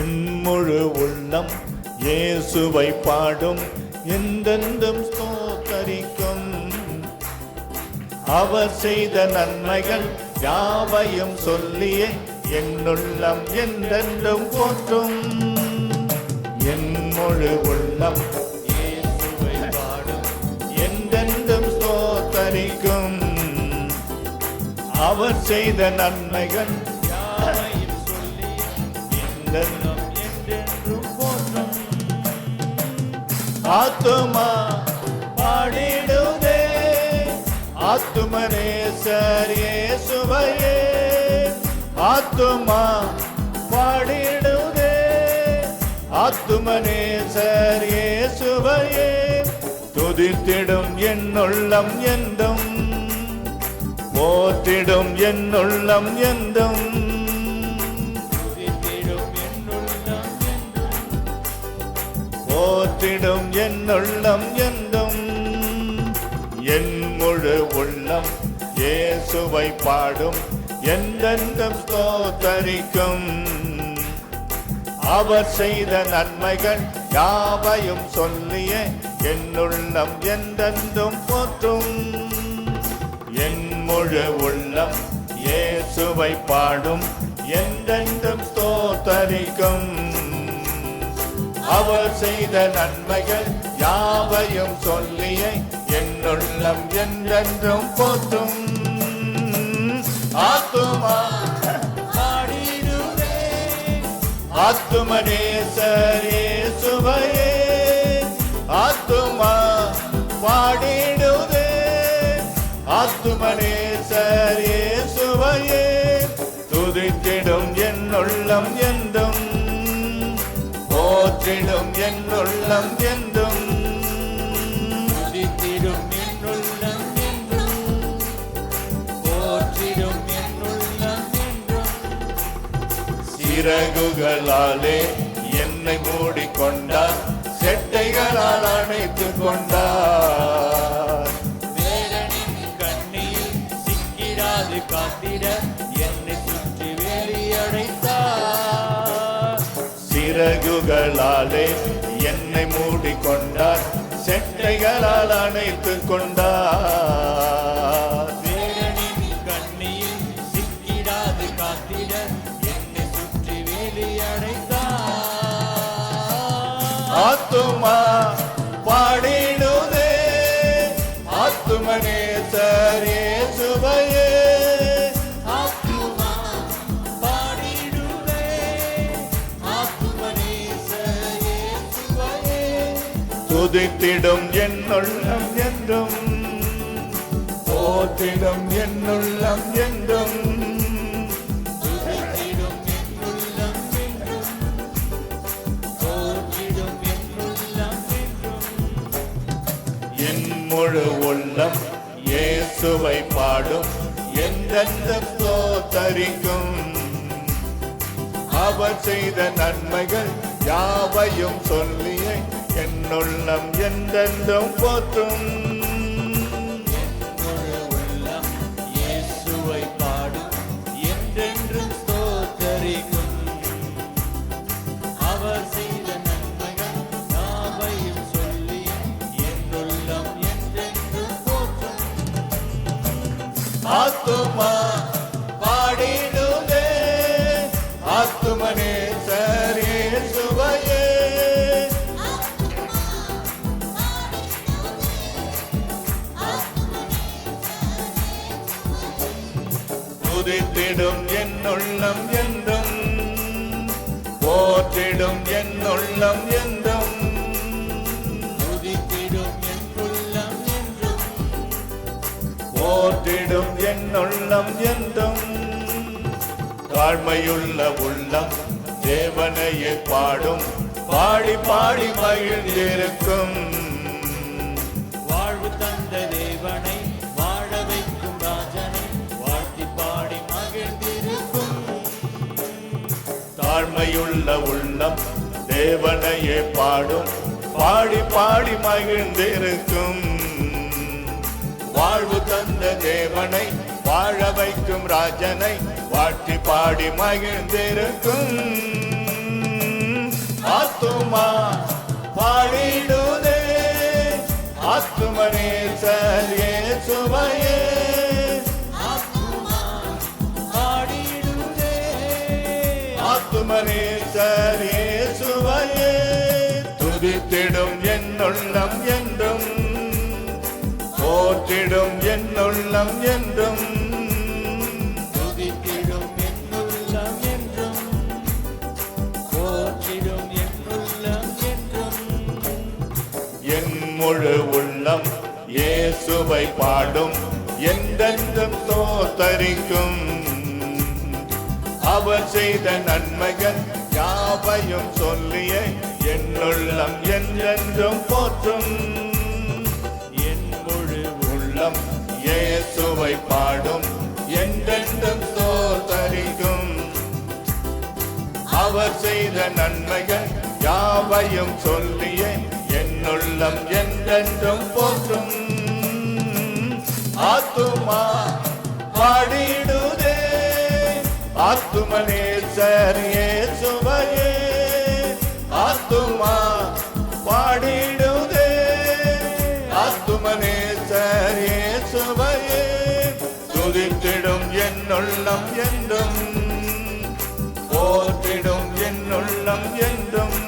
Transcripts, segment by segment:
என் முழு உள்ளம் இயேசுவை பாடும், என்றென்றும் ஸ்தோத்தரிக்கும். அவர் செய்த நன்மைகள் யாவையும் சொல்லியே என்னுள்ளம் என்றென்றும் போற்றும். என் முழு உள்ளம் இயேசுவை பாடும், என்றென்றும் ஸ்தோத்தரிக்கும். அவர் செய்த நன்மைகள் யாவையும் சொல்லி என்றென்றும் என்றென்றும் போற்றும். ஆத்துமா பாடிடுதே ஆத்துமனேசர் இயேசுவையே. ஆத்துமா பாடிடுதே ஆத்துமனேசர் இயேசுவையே. துதித்திடும் என்னுள்ளம் என்றும், போற்றிடும் என்னுள்ளம் என்றும். துதித்திடும் என்னுள்ளம் என்றும், போற்றிடும் என்னுள்ளம் என்றும். என் முழு உள்ளம் இயேசுவை பாடும், என்றென்றும் ஸ்தோத்தரிக்கும். அவர் செய்த நன்மைகள் யாவையும் சொல்லியே என்னுள்ளம் என்றென்றும் போற்றும். என் முழு உள்ளம் இயேசுவை பாடும், என்றென்றும் ஸ்தோத்தரிக்கும். அவர் செய்த நன்மைகள் யாவையும் சொல்லியே என்னுள்ளம் என்றென்றும் போற்றும். ஆத்துமா பாடிடுதே ஆத்துமனேசர் இயேசுவையே. ஆத்துமா பாடிடுதே ஆத்துமனேசர் இயேசுவையே. துதித்திடும் என்னுள்ளம் என்றும், போற்றிடும் என்னுள்ளம் என்றும். துதித்திடும் என்னுள்ளம் என்றும், போற்றிடும் என்னுள்ளம் என்றும். சிறகுகளாலே என்னை மூடிக்கொண்டார், செட்டைகளால் அணைத்துக் கொண்டார். வேலனின் கண்ணியில் சிக்கிடாது காத்திட என்னை சுற்றி வேலியடைத்தார். சிறகுகளாலே என்னை மூடிக்கொண்டார், செட்டைகளால் அணைத்துக் கொண்டார். வேலனின் கண்ணியில் சிக்கிடாது காத்திட என்னை சுற்றி வேலியடைத்தார். ஆத்துமா பாடிடுதே ஆத்துமனேசர் இயேசுவையே. ஆத்துமா பாடிடுதே ஆத்துமனேசர் இயேசுவையே. துதித்திடும் என்னுள்ளம் என்றும், போற்றிடும் என்னுள்ளம் என்றும். துதித்திடும் என்னுள்ளம் என்றும், போற்றிடும் என்னுள்ளம் என்றும். என் முழு உள்ளம் இயேசுவை பாடும், என்றென்றும் ஸ்தோத்தரிக்கும். அவர் செய்த நன்மைகள் யாவையும் சொல்லியே என்னுள்ளம் என்றென்றும் போற்றும். முழு உள்ளம் இயேசுவை பாடும், என்றென்றும் ஸ்தோத்தரிக்கும். அவர் செய்த நன்மைகள் யாவையும் சொல்லி என்னுள்ளம் என்றென்றும் போற்றும். ஆத்துமா பாடிடுதே ஆத்துமனேசர் இயேசுவையே. துதித்திடும் என்னுள்ளம் என்றும், போற்றிடும் என்னுள்ளம் என்றும். துதித்திடும் என்னுள்ளம் என்றும், போற்றிடும் என்னுள்ளம் என்றும். தாழ்மையுள்ள உள்ளம் தேவனையே பாடும், பாடி பாடி மகிழ்ந்திருக்கும். வாழ்வு தந்த தேவனை வாழ வைக்கும் ராஜனை வாழ்த்தி பாடி மகிழ்ந்திருக்கும். தாழ்மையுள்ள உள்ளம் தேவனையே பாடும், பாடி பாடி மகிழ்ந்திருக்கும். வாழ்வு தந்த தேவனை வாழ வைக்கும் ராஜனை வாழ்த்தி பாடி மகிழ்ந்திருக்கும் ஆத்துமா பாடிடுதே ஆத்துமனேசர் இயேசுவையே ஆத்துமனேசர் இயேசுவையே துதித்திடும் என்னுள்ளம் என்றும் போற்றிடும் என்னுள்ளம் என்றும் துதித்திடும் என்னுள்ளம் என்றும் போற்றிடும் என்னுள்ளம் என்றும் என் முழு உள்ளம் இயேசுவை பாடும் என்றென்றும் தோத்தரிக்கும் அவர் செய்த நன்மைகள் யாவையும் சொல்லிய என்னுள்ளம் என்றென்றும் போற்றும் என் முழு உள்ளம் இயேசுவை பாடும் என்றென்றும் தோத்தரிக்கும் அவர் செய்த நன்மைகள் யாவையும் சொல்லிய என்னுள்ளம் என்றென்றும் போற்றும் ஆத்துமா பாடிடுதே ஆத்துமனேசர் இயேசுவையே ஆத்துமா பாடிடுதே ஆத்துமனேசர் இயேசுவையே துதித்திடும் என்னுள்ளம் என்றும் போற்றிடும் என்னுள்ளம் என்றும்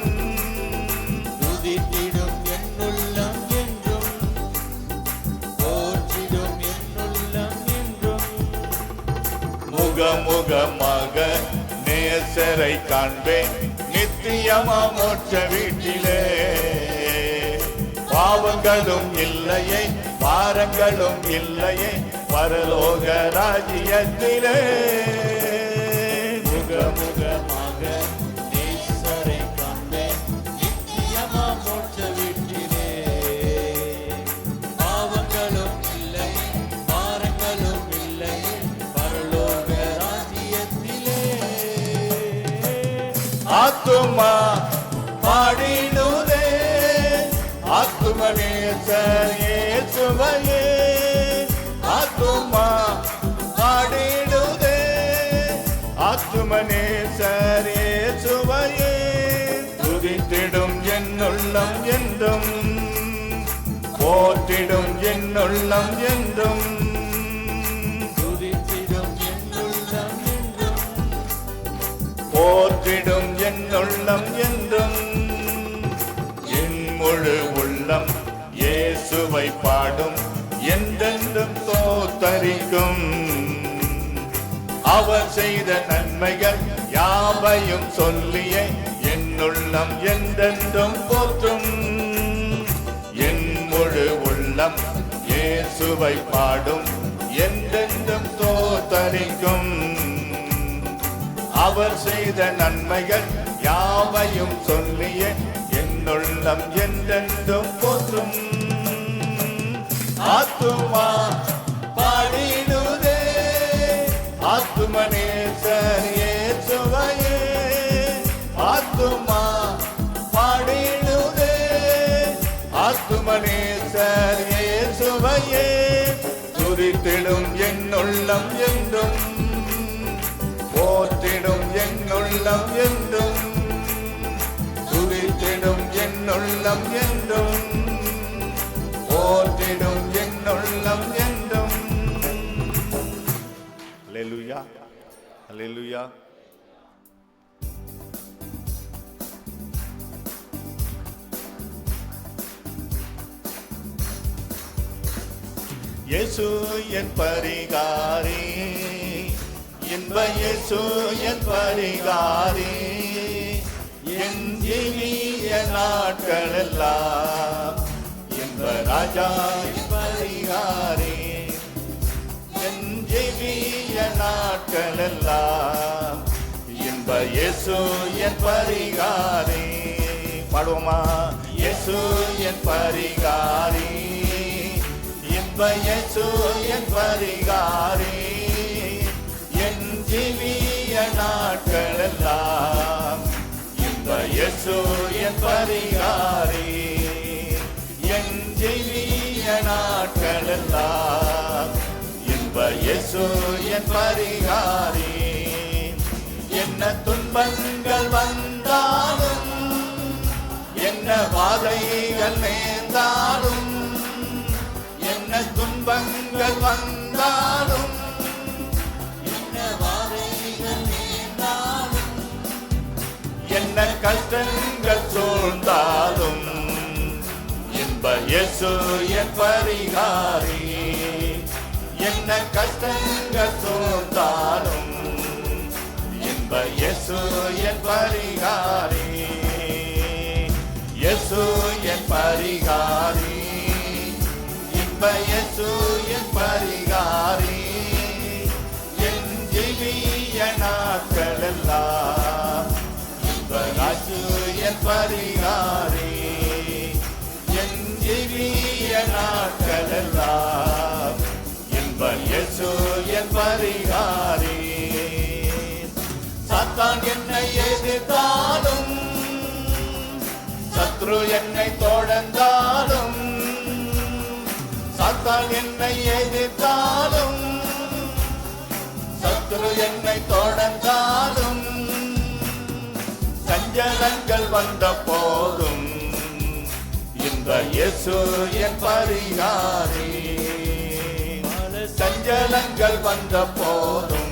துதித்திடும் என்னுள்ளம் என்றும் போற்றிடும் என்னுள்ளம் என்றும் முகமுகமாக நேசரை காண்பேன் நித்தியமா மோட்ச வீட்டிலே பாவங்களும் இல்லையே பாரங்களும் இல்லையே பரலோக ராஜ்யத்திலே முகமுகமாக நேசரை காண்பேன் நித்தியமா மோட்ச வீட்டிலே பாவங்களும் இல்லை பாரங்களும் இல்லை பரலோக ராஜ்யத்திலே ஆத்துமா பாடிடுதே ஆத்துமனேசர் இயேசுவையே ஆத்துமா பாடிடுதே ஆத்துமனேசர் இயேசுவையே துதித்திடும் என்னுள்ளம் என்றும் போற்றிடும் என்னுள்ளம் என்றும் துதித்திடும் என்னுள்ளம் என்றும் போற்றிடும் என்னுள்ளம் என்றும் என் முழு உள்ளம் இயேசுவை பாடும் என்றென்றும் தோத்தரிக்கும் அவர் செய்த நன்மைகள் யாவையும் சொல்லிய என்னுள்ளம் என்றென்றும் போற்றும் என் முழு உள்ளம் இயேசுவை பாடும் என்றென்றும் தோத்தரிக்கும் அவர் செய்த நன்மைகள் யாவையும் சொல்லிய என்னுள்ளம் என்றென்றும் போற்றும் ஆத்துமா பாடிடுதே ஆத்துமனேசர் இயேசுவையே ஆத்துமா பாடிடுதே ஆத்துமனேசர் இயேசுவையே துதித்திடும் என்னுள்ளம் என்றும் போற்றிடும் என்னுள்ளம் என்றும் துதித்திடும் என்னுள்ளம் என்றும் போற்றிடும் என்னுள்ளம் என்றும் அல்லேலூயா அல்லேலூயா இயேசு என் பரிகாரி இன்ப இயேசு என் பரிகாரி என் ஜீவிய நாட்களெல்லாம் இன்ப ராஜா என் பரிகாரி என் ஜீவிய நாட்களெல்லாம் இன்ப இயேசு என் பரிகாரி பாடுவோமா இயேசு என் பரிகாரி இன்ப இயேசு என் பரிகாரி என் ஜீவிய நாட்களெல்லாம் இன்ப இயேசு என் பரிகாரி என் ஜீவிய நாட்களெல்லாம் இன்ப இயேசு இயேசு என் பரிகாரி. என்ன துன்பங்கள் வந்தாலும், என்ன வாதைகள் நேர்ந்தாலும், என்ன துன்பங்கள் வந்தாலும், என்ன வாதைகள் நேர்ந்தாலும், என்ன கஷ்டங்கள் சூழ்ந்தாலும், இன்ப இயேசு என் பரிகாரி. என்ன கஷ்டங்கள் சூழ்ந்தாலும், இன்ப இயேசு என் பரிகாரி. இயேசு என் பரிகாரி, இன்ப இயேசு என் பரிகாரி. என் ஜீவிய நாட்களெல்லாம் இன்ப இயேசு என் பரிகாரி. என் ஜீவிய நாட்களெல்லாம் இன்ப இயேசு என் பரிகாரி. சாத்தான் என்னை எதிர்த்தாலும், சத்ரு என்னை தொடர்ந்தாலும், சாத்தான் என்னை எதிர்த்தாலும், சத்ரு என்னை தொடர்ந்தாலும், சஞ்சலங்கள் வந்த போதும் இந்த இயேசு என் பரிகாரி. சஞ்சலங்கள் வந்த போதும்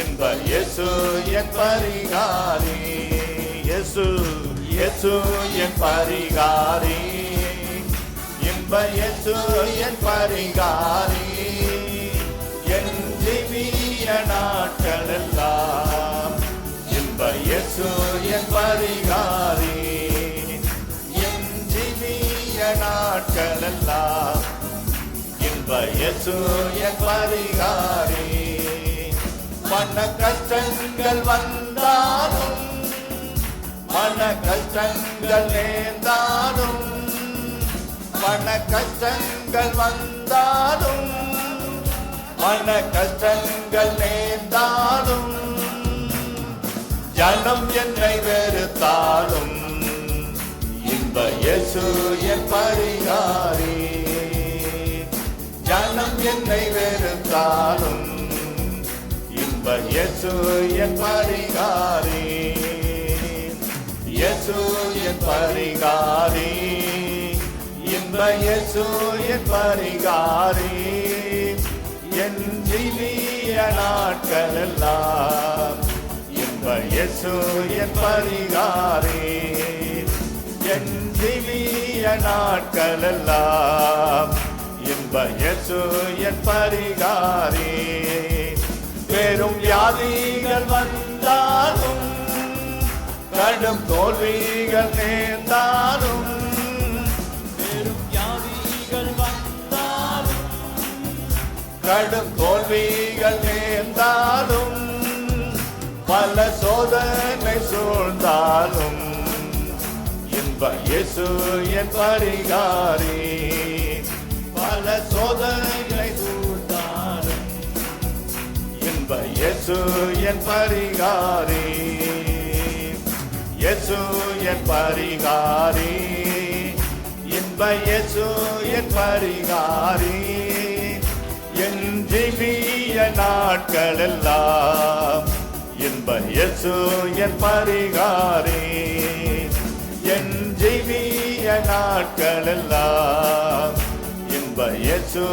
இந்த இயேசு என் பரிகாரி. இயேசு இயேசு என் பரிகாரி, இன்ப இயேசு என் பரிகாரி. என் ஜீவிய நாட்களெல்லாம் இன்ப இயேசு என் பரிகாரி. என் ஜீவிய நாட்களெல்லாம் இன்ப இயேசு என் பரிகாரி. மன கஷ்டங்கள் வந்தாலும், மன கஷ்டங்கள் நேர்ந்தாலும், மன கஷ்டங்கள் வந்தாலும், மன கஷ்டங்கள் நேர்ந்தாலும், ஜனம் என்னை வெறுத்தாலும், இன்ப இயேசு என் பரிகாரி. ஜனம் என்னை வெறுத்தாலும், இன்ப இயேசு என் பரிகாரி. இயேசு என் பரிகாரி, இன்ப இயேசு என் பரிகாரி. என் ஜீவிய நாட்களெல்லாம் இன்ப இயேசு என் பரிகாரி. என் ஜீவிய நாட்களெல்லாம் இன்ப இயேசு என் பரிகாரி. பெரும் வியாதிகள் வந்தாலும், கடும் தோல்விகள் நேர்ந்தாலும், பெரும் வியாதிகள் வந்தாலும், கடும் தோல்விகள் நேர்ந்தாலும், பல சோதனை சூழ்ந்தாலும், இன்ப இயேசு என் பரிகாரி. பல சோதனை சூழ்ந்தாலும், இன்ப இயேசு என் பரிகாரி. இயேசு என் பரிகாரி, இன்ப இயேசு என் பரிகாரி. என் ஜீவிய நாட்களெல்லாம் இன்ப இயேசு என் பரிகாரி. என் ஜீவிய நாட்களெல்லாம் இன்ப இயேசு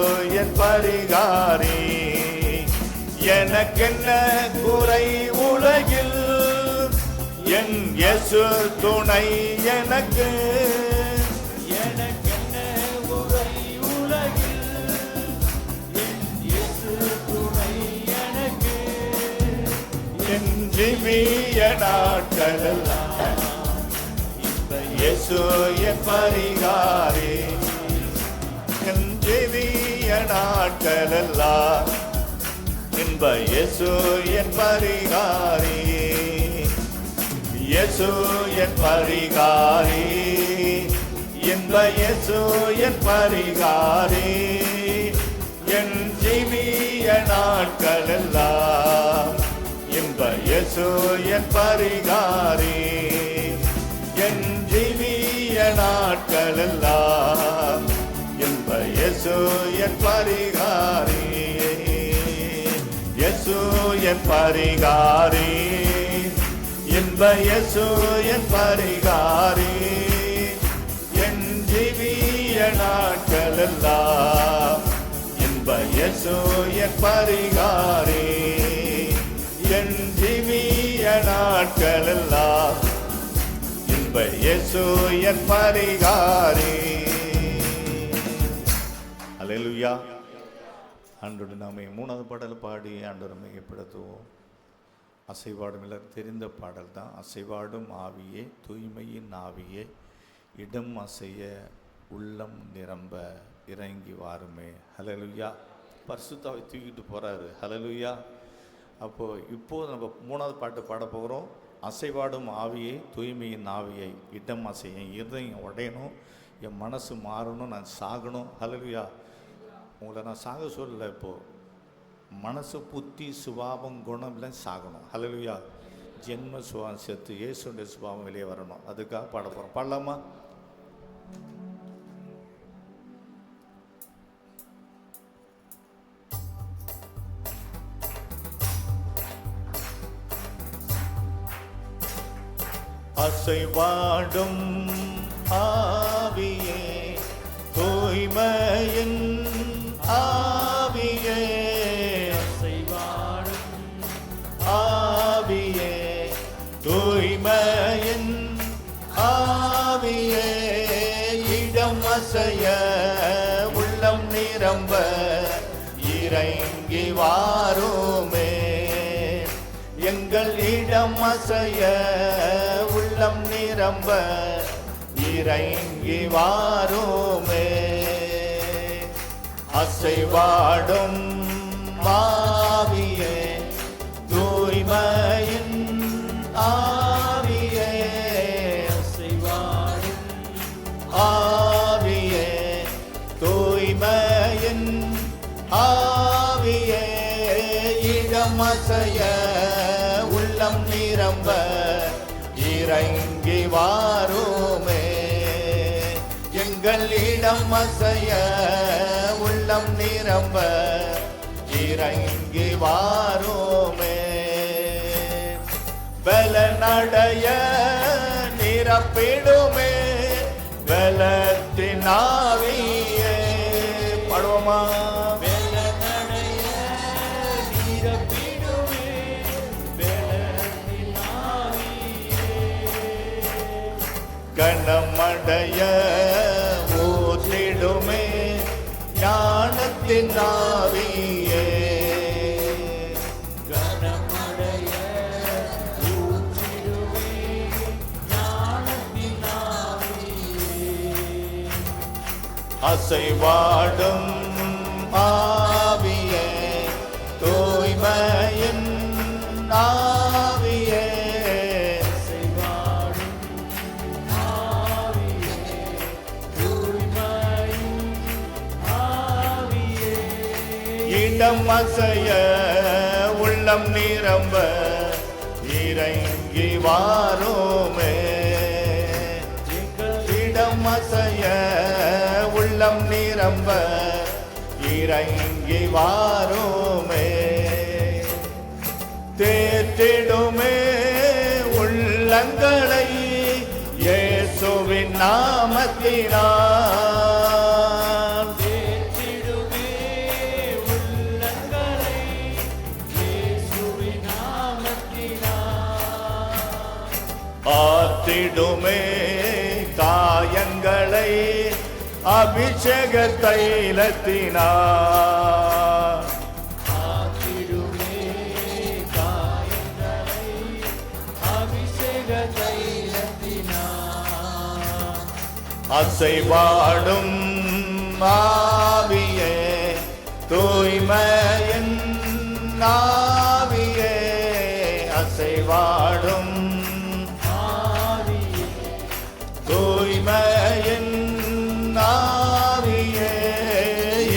என் பரிகாரி. எனக்கென்ன குறை உலகில், என் இயேசு துணை எனக்கு. எனக்கென்ன உரை உலகில், என் இயேசு துணை எனக்கு. என் ஜீவிய நாட்களெல்லாம் இன்ப இயேசு என் பரிகாரி. என் ஜீவிய நாட்களெல்லாம் இன்ப இயேசு என் பரிகாரி. இயேசு என் பரிகாரி, இன்ப இயேசு என் பரிகாரி. என் ஜீவிய நாட்களெல்லாம் இன்ப இயேசு என் பரிகாரி. என் ஜீவிய நாட்களெல்லாம் இன்ப இயேசு என் பரிகாரி. என் பரிகாரி, இன்ப இயேசு என் பரிகாரி, என் ஜீவிய நாட்களெல்லாம் இன்ப இயேசு என் பரிகாரி, என் ஜீவிய நாட்களெல்லாம் இன்ப இயேசு என் பரிகாரி. அல்லேலூயா. ஆண்டவருடைய நாமமே. மூணாவது பாடல் பாடி ஆண்டவரை மையப்படுத்துவோம். அசைவாடும் எல்லாரும் தெரிந்த பாடல் தான். அசைவாடும் ஆவியே, தூய்மையின் ஆவியே, இடம் அசைய உள்ளம் நிரம்ப இறங்கி வாருமே. ஹல்லேலூயா. பரிசுத்தாவை தூக்கிட்டு போகிறாரு. ஹல்லேலூயா. இப்போது நம்ம மூணாவது பாட்டு பாட போகிறோம். அசைவாடும் ஆவியை, தூய்மையின் ஆவியை, இடம் அசைய, என் இருதயம் உடையணும், என் மனசு மாறணும், நான் சாகணும். ஹல்லேலூயா. உங்களை நான் சாக சொல்லலை. இப்போது மனசு, புத்தி, சுபாவம், குணம் எல்லாம் சாகணும். ஹல்லேலூயா. ஜென்ம சுபாவம் செத்து இயேசுடைய சுபாவம் வெளியே வரணும். அதுக்காக பாட போகிறோம். பாடலாமா? அசைவாடும் ஆவியே, தூய்மையின் ஆவியே, அசைவாடும் ஆவியே, தூய்மையின் ஆவியே, இடம் அசைய உள்ளம் நிரம்ப இறங்கி வாருமே. எங்கள் இடம் அசைய உள்ளம் நிரம்ப இறங்கி வாருமே. அசைவாடும் ஆவியே, தூய்மையின் ஆவியே, அசைவாடும் ஆவியே, தூய்மையின் ஆவியே, இடம் அசைய உள்ளம் நிரம்ப இறங்கி வாருமே. எங்கள் இடம் அசைய உள்ளம் நிரம்ப இறங்கி வாருமே. பலனடைய நிரப்பிடுமே பலத்தின் ஆவியே. பாடுவோமா? வெள்ளநடைய நிரப்பிடுமே வெள்ளத்தின் ஆவியே. கணமடைய ஊற்றிடுமே ஞானத்தின் ஆவியே. கனமடைய ஊற்றிடுமே ஞானத்தின் ஆவியே. அசைவாடும் ஆவியே, தூய்மையின் ஆவியே, அசைவாடும் ஆவியே, தூய்மையின் ஆவியே. இடம் அசைய உள்ளம் நிரம்ப இறங்கி வாருமே. இடம் அசைய உள்ளம் நிரம்ப இறங்கி வாருமே. தேற்றிடுமே உள்ளங்களை இயேசுவின் நாமத்தினால். தேற்றிடுமே உள்ளங்களை இயேசுவின் நாமத்தினால். ஆற்றிடுமே காயங்களை அபிஷேக தைலத்தினார். ஆற்றிடுமே காயங்களை அபிஷேக தைலத்தினால். அசைவாடும் ஆவியே, தூய்மையின் ஆவியே, அசைவாடும் ஆவியே, தூய்மையின் ஆவியே,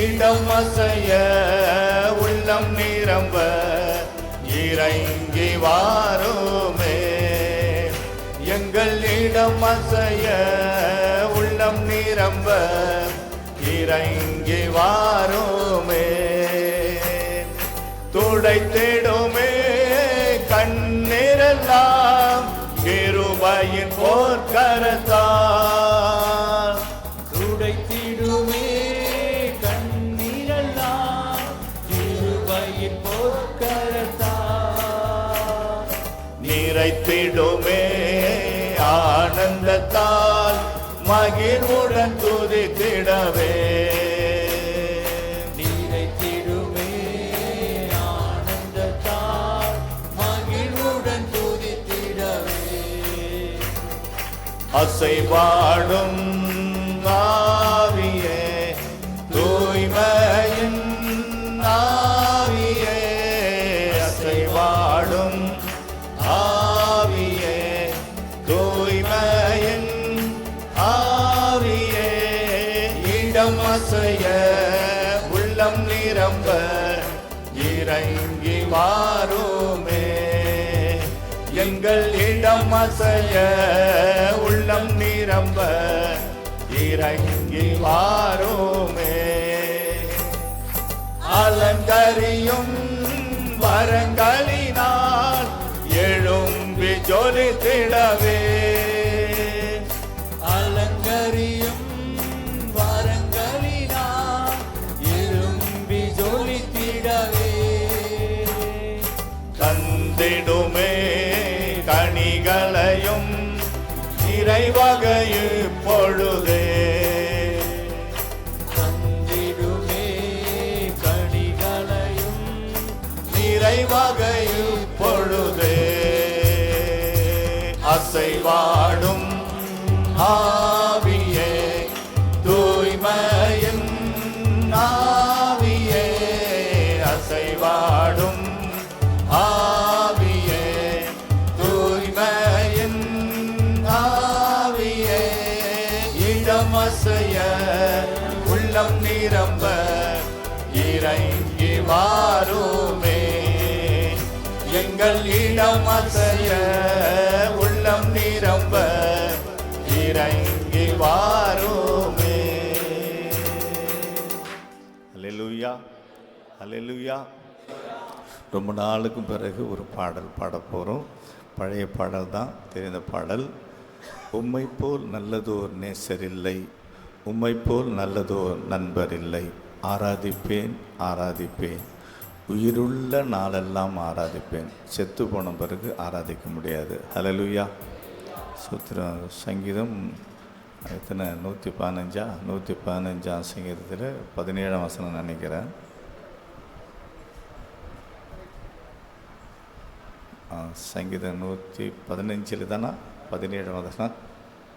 இடம் அசைய உள்ளம் நிரம்ப இறங்கி வாருமே. எங்கள் இடம் அசைய உள்ளம் நிரம்ப இறங்கி வாருமே. துடைத்திடுமே கண்ணீரெல்லாம் கிருபையின் போர்க்கரத்தால் துடைத்திடுமே கண்ணீரெல்லாம் கிருபையின் பொற்கரத்தால். நிறைத்திடுமே ஆனந்தத்தால் மகிழ்வுடன் துதித்திடவே. நிறைத்திடுமே ஆனந்தத்தால் மகிழ்வுடன் துதித்திடவே. அசைவாடும் ஆவியே தூய்மையின் ஆவியே, அசைவாடும் ஆவியே தூய்மையின் ஆவியே, இடம் அசைய உள்ளம் நிரம்ப இறங்கி வாருமே. எங்கள் இடம் அசைய உள்ளம் நிரம்ப இறங்கி வாருமே. அலங்கரியும் வரங்களினால் எழும்பி ஜொலித்திடவே. அலங்கரியும் வரங்களினால் எழும்பி ஜொலித்திடவே. தந்திடுமே கனிகளையும் நிறைவாக இப்பொழுதே. தந்திடுமே கனிகளையும் நிறைவாக இப்பொழுதே. அசைவாடும் ஆவியே தூய்மையின் ஆவியே, அசைவாடும் ஆவியே தூய்மையின் ஆவியே, இடம் அசைய உள்ளம் நிரம்ப இறங்கி வாருமே. எங்கள் இடம் அசைய உள்ளம் நிரம்ப இறங்கி வாருமே. அல்லேலூயா, அல்லேலூயா. ரொம்ப நாளுக்கும் பிறகு ஒரு பாடல் பாட போகிறோம். பழைய பாடல் தான், தெரிந்த பாடல். உம்மை போல் நல்லதோர் நேசர் இல்லை, உம்மை போல் நல்லதோர் நண்பர் இல்லை. ஆராதிப்பேன் ஆராதிப்பேன், உயிருள்ள நாளெல்லாம் ஆராதிப்பேன். செத்து போன பிறகு ஆராதிக்க முடியாது. ஹல்லேலூயா. சூத்திரம் சங்கீதம் எத்தனை 115 சங்கீதத்தில் 17 வசனம் நினைக்கிறேன். சங்கீதம் 115 தானே 17 வசனம்.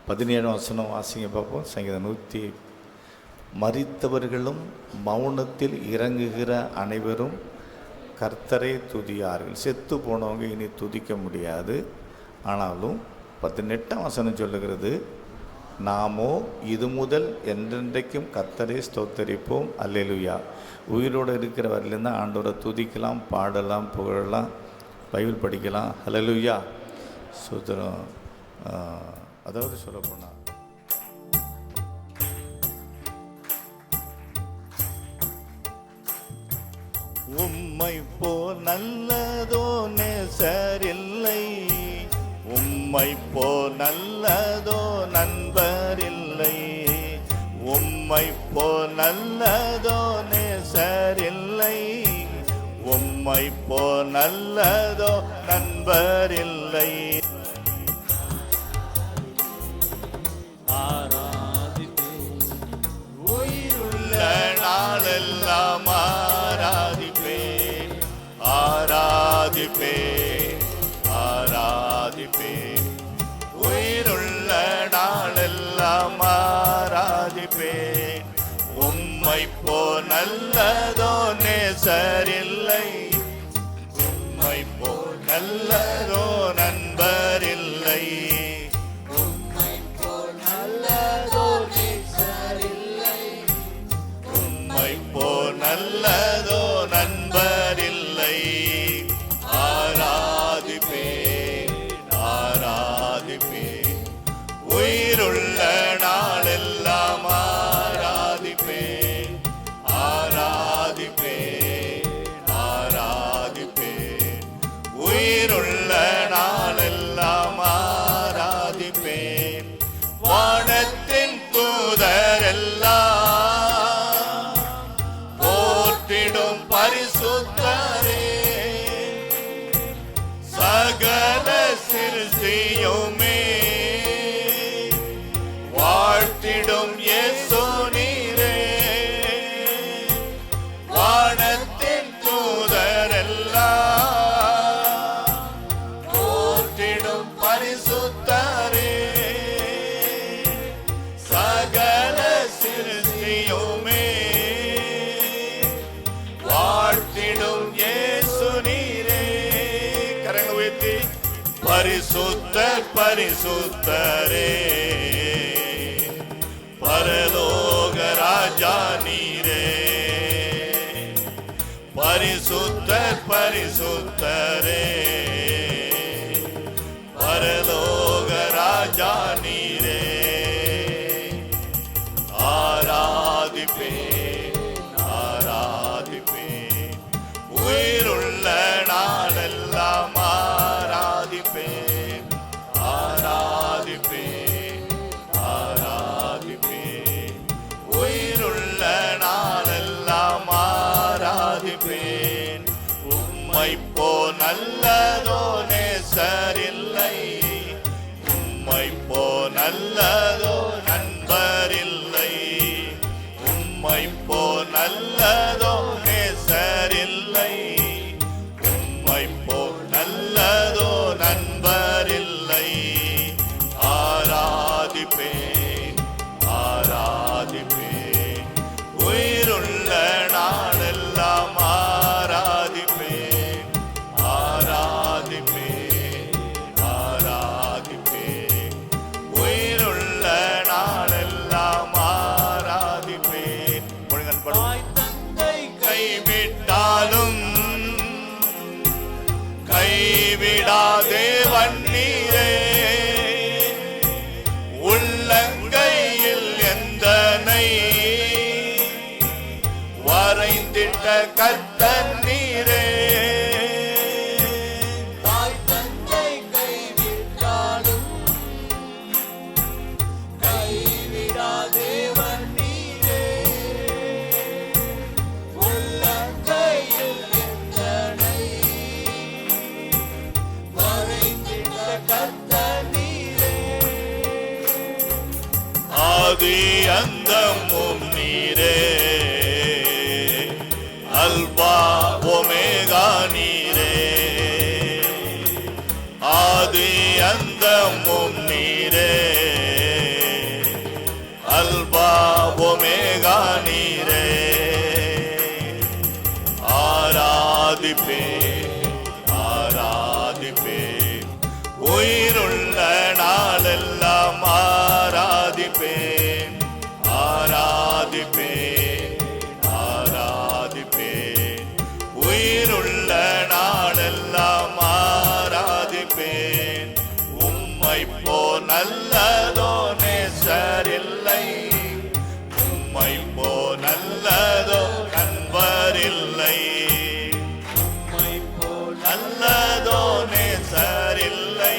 17 வசனம் வாசிங்க பார்ப்போம். சங்கீதம் 100. மரித்தவர்களும் மௌனத்தில் இறங்குகிற அனைவரும் கர்த்தரை துதியார்கள். செத்து போனவங்க இனி துதிக்க முடியாது. ஆனாலும் 18 வசனம் சொல்லுகிறது, நாமோ இது முதல் என்றென்றைக்கும் கர்த்தரை ஸ்தோத்தரிப்போம். அல்லேலூயா. உயிரோடு இருக்கிற வரையிலும் தான் ஆண்டவரை துதிக்கலாம், பாடலாம், புகழலாம், பைபிள் படிக்கலாம். அல்லேலூயா. சூத்திரம். அதாவது சொல்ல போனால் உம்மை போ நல்லதோ நேசர் இல்லை, உம்மை போ நல்லதோ நண்பர் இல்லை. உம்மை போ நல்லதோ நேசர் இல்லை, உம்மை போ நல்லதோ நண்பர் இல்லை. ஆராதிப்பேன் உயிருள்ள நாளெல்லாம் ஆராதிப்பேன் ஆராதிப்பேன் ஆராதிப்பேன். உயிருள்ள நாளெல்லாம் ஆராதிப்பேன். உம்மை போ நல்லதோ நேசர் இல்லை, உம்மை போ நல்லதோ நண்பர் இல்லை. உம்மை போல் நல்லதோ நேசர் இல்லை, உம்மை போ நல்லதோ நண்பர் இல்லை. ஆராதிப்பேன் ஆராதிப்பேன், உயிருள்ள நாளெல்லாம் ஆராதிப்பேன் ஆராதிப்பேன் ஆராதிப்பேன். உயிருள்ள நாள் சிருஷ்டியுமே வாழ்த்திடும் இயேசு நீரே. வானத்தின் தூதரெல்லாம் போற்றிடும் பரிசுத்தரே. சகல சிருஷ்டியுமே வாழ்த்திடும் இயேசு நீரே. கரங்களை உயர்த்தி பரிசுத்தர் பரிசுத்தரே பரலோக ராஜா நீரே. பரிசுத்தர் பரிசுத்தரே பரலோக ராஜா நீரே. ஆராதிப்பே ஆராதிப்பே உயிருள்ள நாளெல்லாம் ஆராதிப்பே ஆராதிப்பே ஆராதிப்பே உயிருள்ள நாளெல்லாம் ஆராதிப்பேன். உம்மை போ நல்லதோ நேசரில்லை. உம்மை போ நல்லதோ நண்பரில்லை. உம்மை போ நல்லதோ நேசரில்லை. உம்மை போ நல்லதோ நண்பரில்லை. ஆராதிப்பேன் ஆராதிப்பேன் உயிருள்ள நாளெல்லாம் ஆராதிப்பேன் ஆராதிப்பேன் ஆராதிப்பேன் உயிருள்ள நாளெல்லாம் ஆராதிப்பேன். தாய் தந்தை கைவிட்டாலும் கைவிடாதேவன் நீரே. உள்ளங்கையில் எந்தனை வரைந்திட்ட கர்த்தர் நீரே. தாய் தந்தை கைவிட்டாலும் கைவிடாதேவன் நீரே. உள்ளங்கையில் எந்தனை வரைந்திட்ட கர்த்தர் நீரே. ஆதி அந்தமும் நீரே. அல்பா ஒமேகா நீரே. ஆதி அந்தமும் நீரே. அல்பா ஒமேகா நீரே. ஆராதிப்பே ஆராதிப்பே உயிருள்ள நாளெல்லாம் ஆராதிப்பேன் ஆராதிப்பேன் ஆராதிப்பேன் உயிருள்ள நாளெல்லாம் ஆராதிப்பேன். உம்மை போ நல்லதோ நேசரில்லை. உம்மை போ நல்லதோ நண்பரில்லை. உம்மை போல் நல்லதோ நேசரில்லை.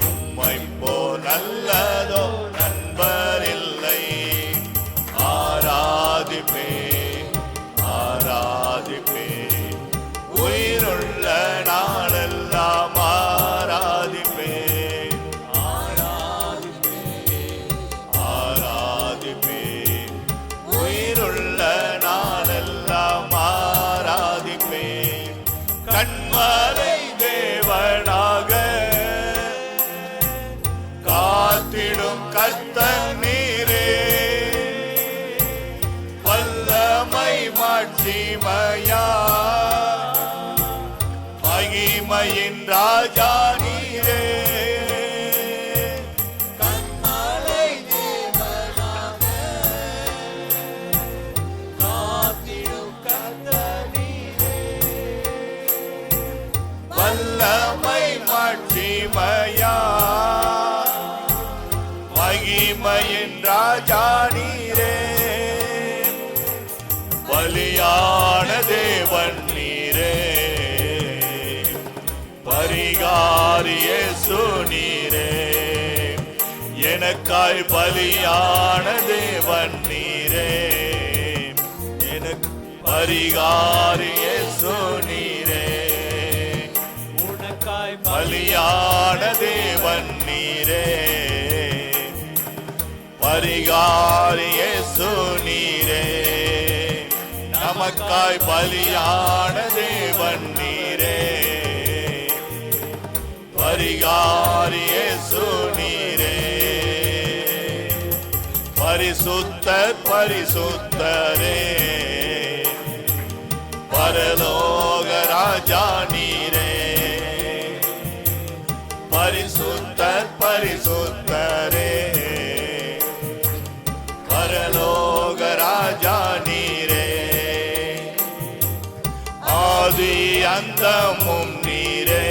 உம்மை போ நல்லதோ நண்பரில்லை. ஆராதிப்பேன் ஆராதிப்பேன் உயிருள்ள நாளெல்லாம் ஆராதிப்பேன் ஆராதிப்பேன் ஆராதிப்பேன் உயிருள்ள நாளெல்லாம் ஆராதிப்பேன். கண்மலை தேவனாக காத்திடும் கர்த்தர் நீரே. வல்லமை மாட்சிமையா மகிமையின் ராஜா நீரே. கண்மலை தேவனாக காத்திடும் கர்த்தர் நீரே. வல்லமை மாட்சிமையா மகிமையின் ராஜா நீரே. பலியான தேவன் நீரே. பரிகாரி இயேசு நீரே. எனக்காய் பலியான தேவன் நீரே. எனக்கு பரிகாரி இயேசு நீரே. உனக்காய் பலியான பரிகாரி இயேசு நீரே, நமக்காய் பலியான தேவன் நீரே. பரிகாரி இயேசு நீரே, பரிசுத்தர் பரிசுத்தரே, பரலோக ராஜா நீரே. பரிசுத்தர் பரிசுத்தரே, பரலோக ராஜா நீரே. ஆதி அந்தமும் நீரே,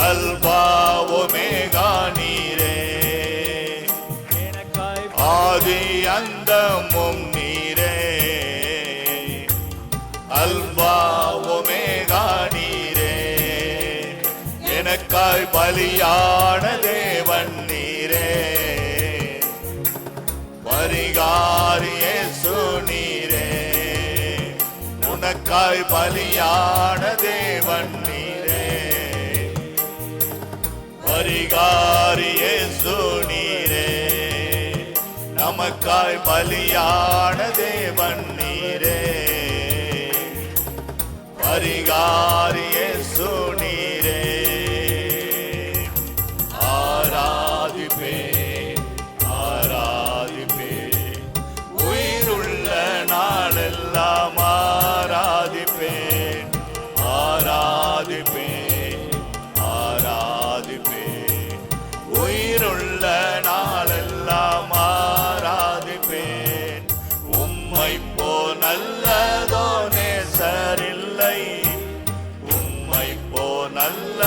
அல்பா ஒமேகா நீரே. ஆதி அந்தமும் நீரே, அல்பா ஒமேகா நீரே. எனக்காய் பலியான தேவன் நீரே, பரிகாரி இயேசு நீரே. உனக்காய் பலியான தேவன் நீரே, பரிகாரி இயேசு நீரே. நமக்காய் பலியான தேவன் நீரே, பரிகாரி இயேசு நீரே. ஆராதிப்பேன் ஆராதிப்பேன், உயிருள்ள நாளெல்லாம் ஆராதிப்பேன். ஆராதிப்பேன் ஆராதிப்பேன், உயிருள்ள நாளெல்லாம் ஆராதிப்பேன். உம்மை போ நல்லதோ நேசரில்லை, உம்மை போ நல்ல